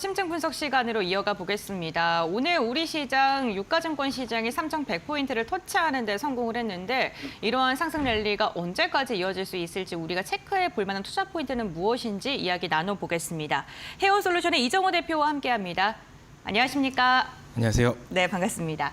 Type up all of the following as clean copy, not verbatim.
심층 분석 시간으로 이어가 보겠습니다. 오늘 우리 시장 유가증권 시장이 3,100포인트를 터치하는 데 성공을 했는데 이러한 상승 랠리가 언제까지 이어질 수 있을지 우리가 체크해 볼 만한 투자 포인트는 무엇인지 이야기 나눠보겠습니다. 해온솔루션의 이정호 대표와 함께합니다. 안녕하십니까? 안녕하세요. 네, 반갑습니다.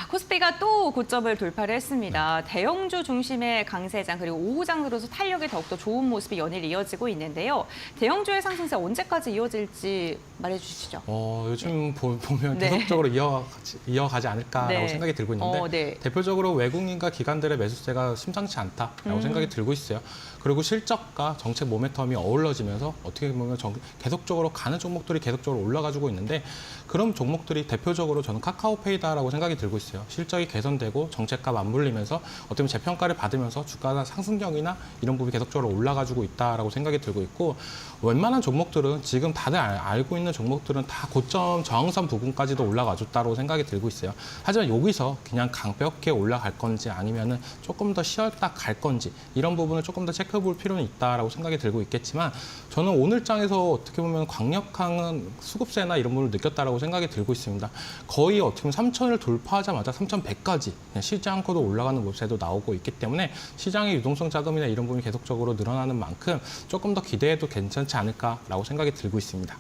코스피가 또 고점을 돌파를 했습니다. 대형주 중심의 강세장 그리고 오후장 들어서 탄력이 더욱더 좋은 모습이 연일 이어지고 있는데요. 대형주의 상승세 언제까지 이어질지 말해주시죠. 요즘 보면 네. 계속적으로 이어가지 않을까라고 네. 생각이 들고 있는데 네. 대표적으로 외국인과 기관들의 매수세가 심상치 않다라고 생각이 들고 있어요. 그리고 실적과 정책 모멘텀이 어우러지면서 어떻게 보면 계속적으로 가는 종목들이 계속적으로 올라가지고 있는데 그런 종목들이 대표적으로 저는 카카오페이다라고 생각이 들고 있어요. 실적이 개선되고 정책과 맞물리면서 어떻게 보면 재평가를 받으면서 주가나 상승력이나 이런 부분이 계속적으로 올라가지고 있다라고 생각이 들고 있고 웬만한 종목들은 지금 다들 알고 있는 종목들은 다 고점 저항선 부분까지도 올라가줬다고 생각이 들고 있어요. 하지만 여기서 그냥 강력하게 올라갈 건지 아니면은 조금 더 쉬었다 갈 건지 이런 부분을 조금 더 체크해 볼 필요는 있다라고 생각이 들고 있겠지만 저는 오늘 장에서 어떻게 보면 강력한 수급세나 이런 부분을 느꼈다라고 생각이 들고 있습니다. 거의 어떻게 보면 3,000을 돌파하자마자 3,100까지 쉬지 않고도 올라가는 모습도 나오고 있기 때문에 시장의 유동성 자금이나 이런 부분이 계속적으로 늘어나는 만큼 조금 더 기대해도 괜찮지 않을까라고 생각이 들고 있습니다.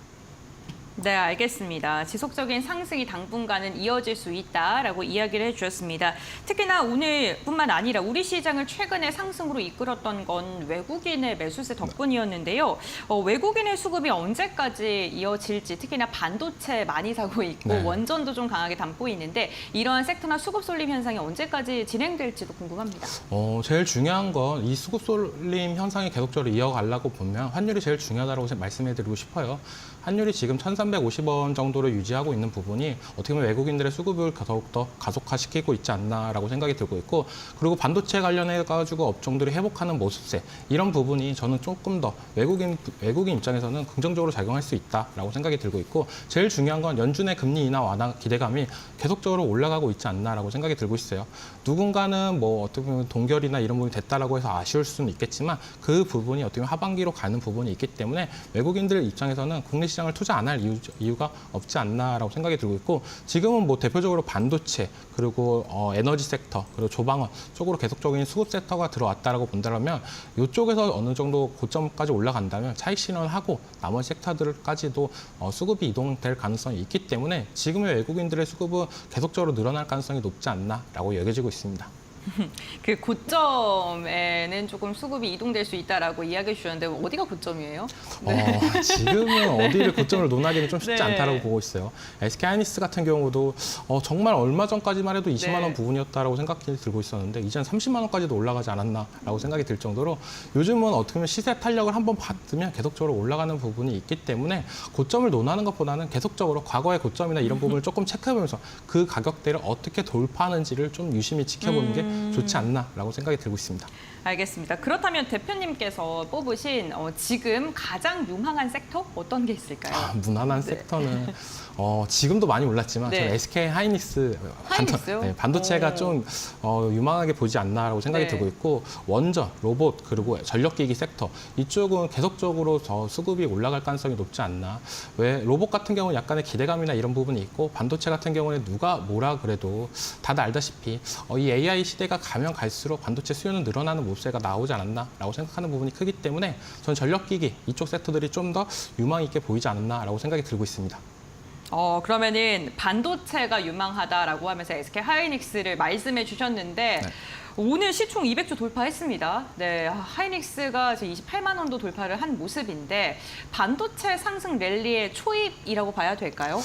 네, 알겠습니다. 지속적인 상승이 당분간은 이어질 수 있다라고 이야기를 해주셨습니다. 특히나 오늘뿐만 아니라 우리 시장을 최근에 상승으로 이끌었던 건 외국인의 매수세 덕분이었는데요. 외국인의 수급이 언제까지 이어질지 특히나 반도체 많이 사고 있고 네. 원전도 좀 강하게 담고 있는데 이러한 섹터나 수급 쏠림 현상이 언제까지 진행될지도 궁금합니다. 제일 중요한 건 이 수급 쏠림 현상이 계속적으로 이어가려고 보면 환율이 제일 중요하다고 말씀해드리고 싶어요. 환율이 지금 1,350원 정도로 유지하고 있는 부분이 어떻게 보면 외국인들의 수급을 더욱더 가속화시키고 있지 않나라고 생각이 들고 있고 그리고 반도체 관련해가지고 업종들이 회복하는 모습세 이런 부분이 저는 조금 더 외국인 입장에서는 긍정적으로 작용할 수 있다라고 생각이 들고 있고 제일 중요한 건 연준의 금리 인하 완화 기대감이 계속적으로 올라가고 있지 않나라고 생각이 들고 있어요. 누군가는 뭐 어떻게 보면 동결이나 이런 부분이 됐다라고 해서 아쉬울 수는 있겠지만 그 부분이 어떻게 보면 하반기로 가는 부분이 있기 때문에 외국인들 입장에서는 국내 시장을 투자 안 할 이유가 없지 않나라고 생각이 들고 있고 지금은 뭐 대표적으로 반도체 그리고 에너지 섹터 그리고 조방원 쪽으로 계속적인 수급 섹터가 들어왔다라고 본다면 이쪽에서 어느 정도 고점까지 올라간다면 차익 실현하고 나머지 섹터들까지도 수급이 이동될 가능성이 있기 때문에 지금의 외국인들의 수급은 계속적으로 늘어날 가능성이 높지 않나라고 여겨지고 있습니다. 그 고점에는 조금 수급이 이동될 수 있다라고 이야기해 주셨는데 어디가 고점이에요? 지금은 어디를 고점을 논하기는 좀 쉽지 네. 않다라고 보고 있어요. SK 하이닉스 같은 경우도 정말 얼마 전까지만 해도 20만 원 네. 부분이었다라고 생각이 들고 있었는데 이제는 30만 원까지도 올라가지 않았나라고 생각이 들 정도로 요즘은 어떻게 보면 시세 탄력을 한번 받으면 계속적으로 올라가는 부분이 있기 때문에 고점을 논하는 것보다는 계속적으로 과거의 고점이나 이런 부분을 조금 체크해보면서 그 가격대를 어떻게 돌파하는지를 좀 유심히 지켜보는 게 좋지 않나라고 생각이 들고 있습니다. 알겠습니다. 그렇다면 대표님께서 뽑으신 지금 가장 유망한 섹터 어떤 게 있을까요? 무난한 섹터는 지금도 많이 올랐지만 네. 저는 SK 하이닉스 하이닉스요? 반도체가 좀 유망하게 보지 않나라고 생각이 네. 들고 있고 원전, 로봇 그리고 전력기기 섹터 이쪽은 계속적으로 더 수급이 올라갈 가능성이 높지 않나. 왜 로봇 같은 경우는 약간의 기대감이나 이런 부분이 있고 반도체 같은 경우는 누가 뭐라 그래도 다들 알다시피 이 AI 시대가 가면 갈수록 반도체 수요는 늘어나는 모습세가 나오지 않았나라고 생각하는 부분이 크기 때문에 저는 전력기기 이쪽 섹터들이 좀 더 유망 있게 보이지 않았나라고 생각이 들고 있습니다. 그러면은 반도체가 유망하다라고 하면서 SK 하이닉스를 말씀해 주셨는데 네. 오늘 시총 200조 돌파했습니다. 네, 하이닉스가 이제 28만 원도 돌파를 한 모습인데 반도체 상승 랠리의 초입이라고 봐야 될까요?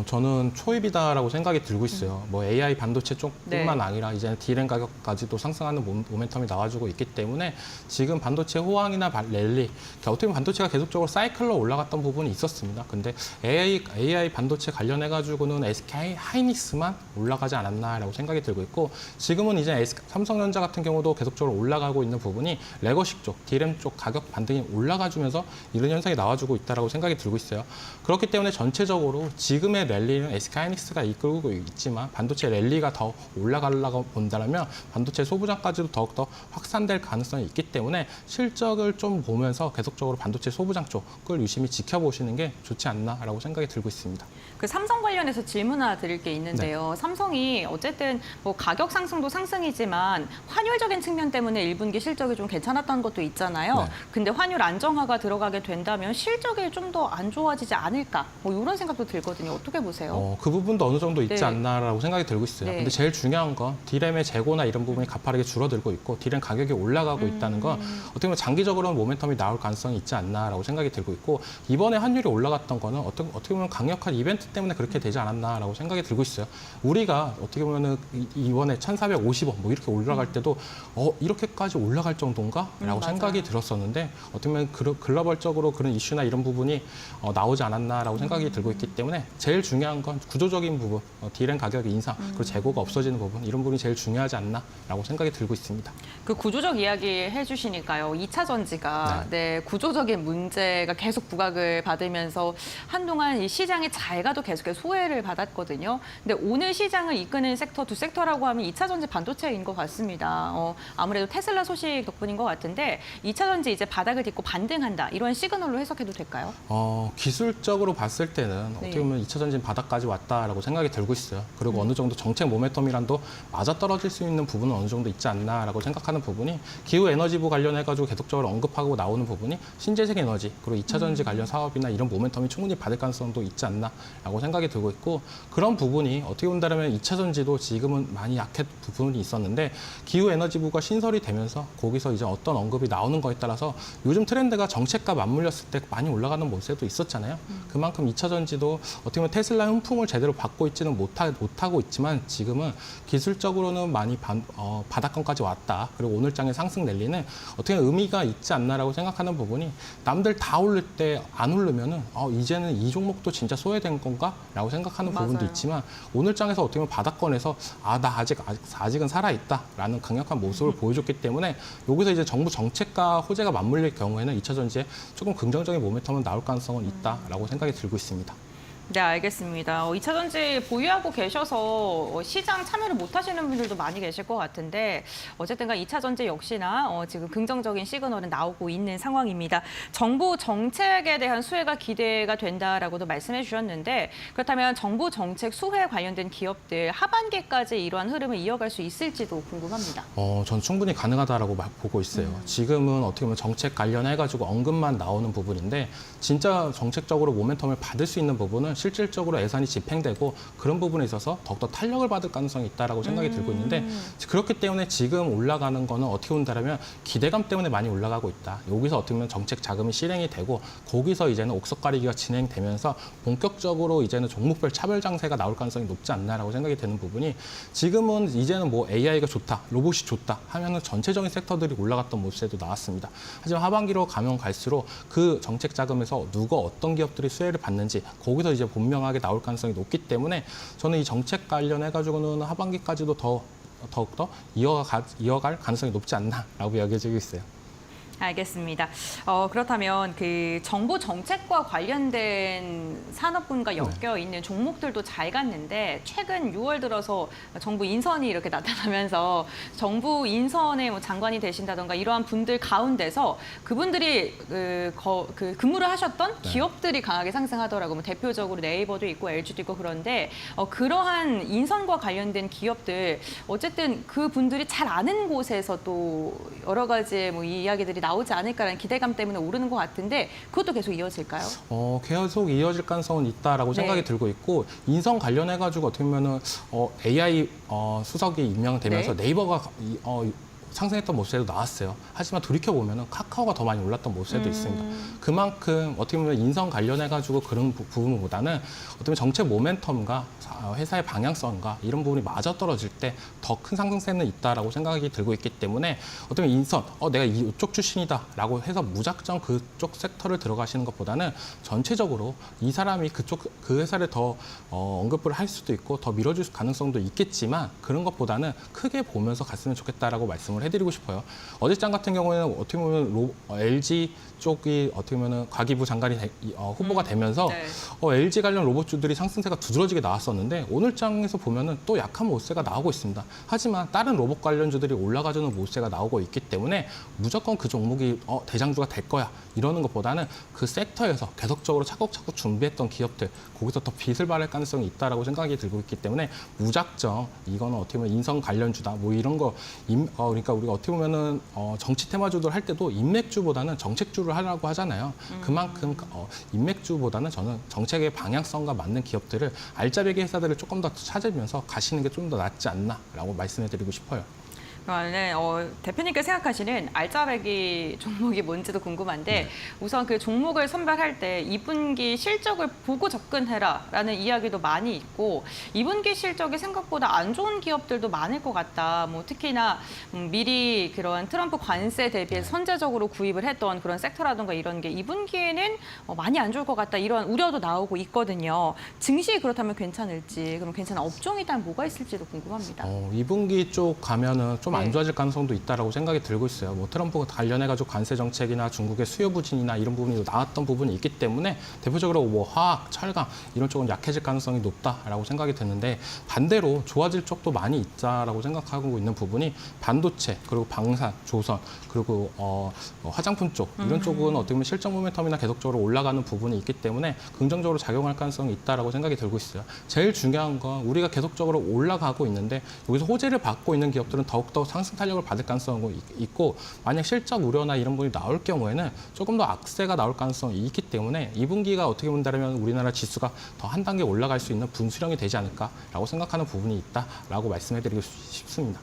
저는 초입이다라고 생각이 들고 있어요. 뭐 AI 반도체 쪽뿐만 네. 아니라 이제 D램 가격까지도 상승하는 모멘텀이 나와주고 있기 때문에 지금 반도체 호황이나 랠리 어떻게 보면 반도체가 계속적으로 사이클로 올라갔던 부분이 있었습니다. 근데 AI 반도체 관련해가지고는 SK 하이닉스만 올라가지 않았나라고 생각이 들고 있고 지금은 이제 삼성전자 같은 경우도 계속적으로 올라가고 있는 부분이 레거시 쪽, DRAM 쪽 가격 반등이 올라가주면서 이런 현상이 나와주고 있다고 생각이 들고 있어요. 그렇기 때문에 전체적으로 지금의 랠리는 SK하이닉스가 이끌고 있지만 반도체 랠리가 더 올라가려고 본다면 반도체 소부장까지도 더욱더 확산될 가능성이 있기 때문에 실적을 좀 보면서 계속적으로 반도체 소부장 쪽을 유심히 지켜보시는 게 좋지 않나라고 생각이 들고 있습니다. 그 삼성 관련해서 질문 하나 드릴 게 있는데요. 삼성이 어쨌든 뭐 가격 상승도 상승이지만 환율적인 측면 때문에 1분기 실적이 좀 괜찮았던 것도 있잖아요. 네. 근데 환율 안정화가 들어가게 된다면 실적이 좀 더 안 좋아지지 않을까? 뭐 이런 생각도 들거든요. 어떻게 보세요? 그 부분도 어느 정도 있지 네. 않나라고 생각이 들고 있어요. 네. 근데 제일 중요한 건 디램의 재고나 이런 부분이 가파르게 줄어들고 있고 디램 가격이 올라가고 있다는 건 어떻게 보면 장기적으로는 모멘텀이 나올 가능성이 있지 않나라고 생각이 들고 있고 이번에 환율이 올라갔던 거는 어떻게 보면 강력한 이벤트 때문에 그렇게 되지 않았나라고 생각이 들고 있어요. 우리가 어떻게 보면은 이번에 1,450원 뭐 이렇게 올라갈 때도 이렇게까지 올라갈 정도인가라고 생각이 들었었는데 어떻게 보면 글로벌적으로 그런 이슈나 이런 부분이 나오지 않았나라고 생각이 들고 있기 때문에 제일 중요한 건 구조적인 부분, 디램 가격의 인상, 그리고 재고가 없어지는 부분 이런 부분이 제일 중요하지 않나라고 생각이 들고 있습니다. 그 구조적 이야기 해주시니까요. 2차 전지가 네, 구조적인 문제가 계속 부각을 받으면서 한동안 이 시장의 자해가도 계속해서 소외를 받았거든요. 근데 오늘 시장을 이끄는 섹터 두 섹터라고 하면 2차 전지 반도체인 것 같습니다. 아무래도 테슬라 소식 덕분인 것 같은데 2차 전지 이제 바닥을 딛고 반등한다 이런 시그널로 해석해도 될까요? 기술적으로 봤을 때는 어떻게 보면 2차 전지는 바닥까지 왔다라고 생각이 들고 있어요. 그리고 어느 정도 정책 모멘텀이란도 맞아떨어질 수 있는 부분은 어느 정도 있지 않나라고 생각하는 부분이 기후 에너지부 관련해가지고 계속적으로 언급하고 나오는 부분이 신재생 에너지 그리고 2차 전지 관련 사업이나 이런 모멘텀이 충분히 받을 가능성도 있지 않나라고 생각이 들고 있고 그런 부분이 어떻게 본다면 2차 전지도 지금은 많이 약한 부분이 있었는데 기후 에너지부가 신설이 되면서 거기서 이제 어떤 언급이 나오는 거에 따라서 요즘 트렌드가 정책과 맞물렸을 때 많이 올라가는 모습도 있었잖아요. 그만큼 2차 전지도 어떻게 보면 테슬라 훈풍을 제대로 받고 있지는 못하고 있지만 지금은 기술적으로는 많이 바닥권까지 왔다. 그리고 오늘 장의 상승 랠리는 어떻게 의미가 있지 않나라고 생각하는 부분이 남들 다 오를 때 안 오르면은 이제는 이 종목도 진짜 소외된 건가라고 생각하는 부분도 있지만 오늘 장에서 어떻게 보면 바닥권에서 나 아직은 살아 있다라는 강력한 모습을 보여줬기 때문에 여기서 이제 정부 정책과 호재가 맞물릴 경우에는 2차 전지에 조금 긍정적인 모멘텀은 나올 가능성은 있다라고 생각이 들고 있습니다. 네, 알겠습니다. 2차 전지 보유하고 계셔서 시장 참여를 못 하시는 분들도 많이 계실 것 같은데 어쨌든가 2차 전지 역시나 지금 긍정적인 시그널은 나오고 있는 상황입니다. 정부 정책에 대한 수혜가 기대가 된다라고도 말씀해 주셨는데 그렇다면 정부 정책 수혜 관련된 기업들 하반기까지 이러한 흐름을 이어갈 수 있을지도 궁금합니다. 전 충분히 가능하다라고 보고 있어요. 지금은 어떻게 보면 정책 관련해가지고 언급만 나오는 부분인데 진짜 정책적으로 모멘텀을 받을 수 있는 부분은 실질적으로 예산이 집행되고 그런 부분에 있어서 더욱더 탄력을 받을 가능성이 있다라고 생각이 들고 있는데 그렇기 때문에 지금 올라가는 거는 어떻게 본다면 기대감 때문에 많이 올라가고 있다. 여기서 어떻게 보면 정책 자금이 실행이 되고 거기서 이제는 옥석 가리기가 진행되면서 본격적으로 이제는 종목별 차별 장세가 나올 가능성이 높지 않나라고 생각이 되는 부분이 지금은 이제는 뭐 AI가 좋다, 로봇이 좋다 하면은 전체적인 섹터들이 올라갔던 모습도 나왔습니다. 하지만 하반기로 가면 갈수록 그 정책 자금에서 누가 어떤 기업들이 수혜를 받는지 거기서 이제 분명하게 나올 가능성이 높기 때문에 저는 이 정책 관련해가지고는 하반기까지도 더욱더 이어갈 가능성이 높지 않나라고 여겨지고 있어요. 알겠습니다. 그렇다면 그 정부 정책과 관련된 산업군과 엮여 있는 종목들도 잘 갔는데 최근 6월 들어서 정부 인선이 이렇게 나타나면서 정부 인선에 뭐 장관이 되신다던가 이러한 분들 가운데서 그분들이 근무를 하셨던 기업들이 강하게 상승하더라고요. 뭐 대표적으로 네이버도 있고 LG도 있고 그런데 그러한 인선과 관련된 기업들 어쨌든 그 분들이 잘 아는 곳에서 또 여러 가지 뭐 이야기들이 나오지 않을까라는 기대감 때문에 오르는 것 같은데 그것도 계속 이어질까요? 계속 이어질 가능성은 있다라고 생각이 들고 있고 인선 관련해가지고 어떻게 보면은 AI 수석이 임명되면서 네이버가 상승했던 모습도 나왔어요. 하지만 돌이켜보면 카카오가 더 많이 올랐던 모습도 있습니다. 그만큼 어떻게 보면 인성 관련해가지고 그런 부분보다는 어떻게 보면 정책 모멘텀과 회사의 방향성과 이런 부분이 맞아떨어질 때 더 큰 상승세는 있다라고 생각이 들고 있기 때문에 어떻게 보면 인선, 내가 이쪽 출신이다라고 해서 무작정 그쪽 섹터를 들어가시는 것보다는 전체적으로 이 사람이 그 회사를 더 언급을 할 수도 있고 더 밀어줄 가능성도 있겠지만 그런 것보다는 크게 보면서 갔으면 좋겠다라고 말씀을 해드리고 싶어요. 어제장 같은 경우에는 어떻게 보면 LG 쪽이 어떻게 보면 과기부 장관이 후보가 되면서 네. LG 관련 로봇주들이 상승세가 두드러지게 나왔었는데 오늘 장에서 보면은 또 약한 모세가 나오고 있습니다. 하지만 다른 로봇 관련주들이 올라가주는 모세가 나오고 있기 때문에 무조건 그 종목이 대장주가 될 거야 이러는 것보다는 그 섹터에서 계속적으로 차곡차곡 준비했던 기업들 거기서 더 빛을 발할 가능성이 있다라고 생각이 들고 있기 때문에 무작정 이거는 어떻게 보면 인성 관련주다 뭐 이런 거 그러니까 우리가 어떻게 보면은 정치 테마주들 할 때도 인맥주보다는 정책주를 하라고 하잖아요. 그만큼 인맥주보다는 저는 정책의 방향성과 맞는 기업들을 알짜배기 회사들을 조금 더 찾으면서 가시는 게 좀 더 낫지 않나라고 말씀해드리고 싶어요. 그러면 대표님께 생각하시는 알짜배기 종목이 뭔지도 궁금한데 네. 우선 그 종목을 선별할 때 2분기 실적을 보고 접근해라라는 이야기도 많이 있고 2분기 실적이 생각보다 안 좋은 기업들도 많을 것 같다. 뭐 특히나 미리 그런 트럼프 관세 대비해서 선제적으로 구입을 했던 그런 섹터라든가 이런 게 2분기에는 많이 안 좋을 것 같다. 이런 우려도 나오고 있거든요. 증시 그렇다면 괜찮을지 그럼 괜찮은 업종이 일단 뭐가 있을지도 궁금합니다. 2분기 쪽 가면은 좀 안 네. 좋아질 가능성도 있다라고 생각이 들고 있어요. 뭐 트럼프 관련해가지고 관세 정책이나 중국의 수요 부진이나 이런 부분이 나왔던 부분이 있기 때문에 대표적으로 뭐 화학, 철강 이런 쪽은 약해질 가능성이 높다라고 생각이 드는데 반대로 좋아질 쪽도 많이 있다라고 생각하고 있는 부분이 반도체 그리고 방산, 조선 그리고 화장품 쪽 이런 쪽은 어떻게 보면 실적 모멘텀이나 계속적으로 올라가는 부분이 있기 때문에 긍정적으로 작용할 가능성이 있다라고 생각이 들고 있어요. 제일 중요한 건 우리가 계속적으로 올라가고 있는데 여기서 호재를 받고 있는 기업들은 더욱더 상승 탄력을 받을 가능성이 있고 만약 실적 우려나 이런 부분이 나올 경우에는 조금 더 악세가 나올 가능성이 있기 때문에 2분기가 어떻게 본다면 우리나라 지수가 더 한 단계 올라갈 수 있는 분수령이 되지 않을까라고 생각하는 부분이 있다라고 말씀해드리고 싶습니다.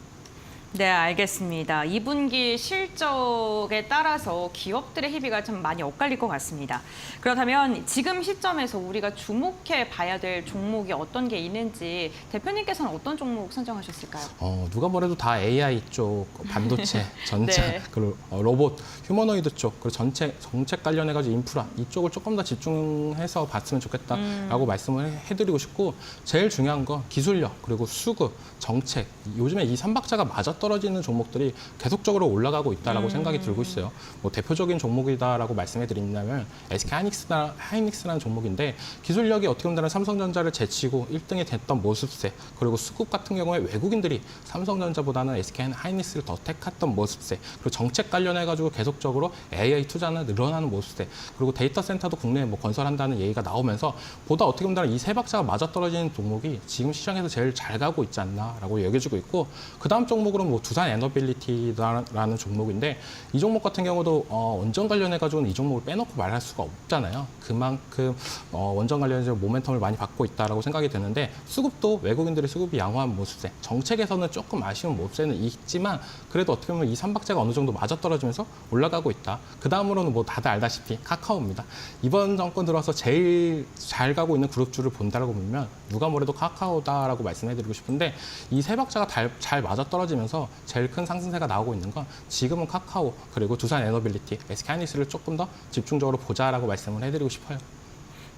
네, 알겠습니다. 2분기 실적에 따라서 기업들의 희비가 좀 많이 엇갈릴 것 같습니다. 그렇다면 지금 시점에서 우리가 주목해 봐야 될 종목이 어떤 게 있는지 대표님께서는 어떤 종목 선정하셨을까요? 누가 뭐래도 다 AI 쪽, 반도체, 전자, 네. 그리고 로봇, 휴머노이드 쪽, 그리고 정책 관련해가지고 인프라 이쪽을 조금 더 집중해서 봤으면 좋겠다라고 말씀을 해드리고 싶고 제일 중요한 건 기술력, 그리고 수급, 정책, 요즘에 이 3박자가 맞아떨어지는 종목들이 계속적으로 올라가고 있다라고 생각이 들고 있어요. 뭐 대표적인 종목이다라고 말씀해드린다면 SK 하이닉스라는 종목인데 기술력이 어떻게 보면 삼성전자를 제치고 1등이 됐던 모습세 그리고 수급 같은 경우에 외국인들이 삼성전자보다는 SK 하이닉스를 더 택했던 모습세 그리고 정책 관련해가지고 계속적으로 AI 투자는 늘어나는 모습세 그리고 데이터 센터도 국내에 뭐 건설한다는 얘기가 나오면서 보다 어떻게 보면 이 세 박자가 맞아떨어지는 종목이 지금 시장에서 제일 잘 가고 있지 않나라고 여겨지고 있고 그 다음 종목으로는 뭐 두산 에너빌리티라는 종목인데 이 종목 같은 경우도 원전 관련해가지고는 이 종목을 빼놓고 말할 수가 없잖아요. 그만큼 원전 관련해서 모멘텀을 많이 받고 있다라고 생각이 드는데 수급도 외국인들의 수급이 양호한 모습세 정책에서는 조금 아쉬운 모습세는 있지만 그래도 어떻게 보면 이 3박자가 어느 정도 맞아떨어지면서 올라가고 있다. 그 다음으로는 뭐 다들 알다시피 카카오입니다. 이번 정권 들어서 제일 잘 가고 있는 그룹주를 본다라고 보면 누가 뭐래도 카카오다라고 말씀해드리고 싶은데 이 세 박자가 잘 맞아떨어지면서 제일 큰 상승세가 나오고 있는 건 지금은 카카오 그리고 두산 에너빌리티, SK 하이닉스를 조금 더 집중적으로 보자라고 말씀을 해드리고 싶어요.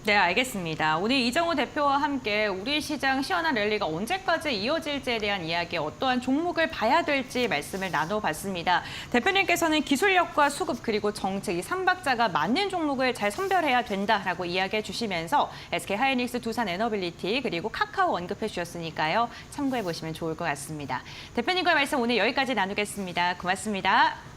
네, 알겠습니다. 오늘 이정우 대표와 함께 우리 시장 시원한 랠리가 언제까지 이어질지에 대한 이야기, 어떠한 종목을 봐야 될지 말씀을 나눠봤습니다. 대표님께서는 기술력과 수급 그리고 정책 이 3박자가 맞는 종목을 잘 선별해야 된다라고 이야기해 주시면서 SK 하이닉스, 두산 에너빌리티 그리고 카카오 언급해 주셨으니까요. 참고해 보시면 좋을 것 같습니다. 대표님과의 말씀 오늘 여기까지 나누겠습니다. 고맙습니다.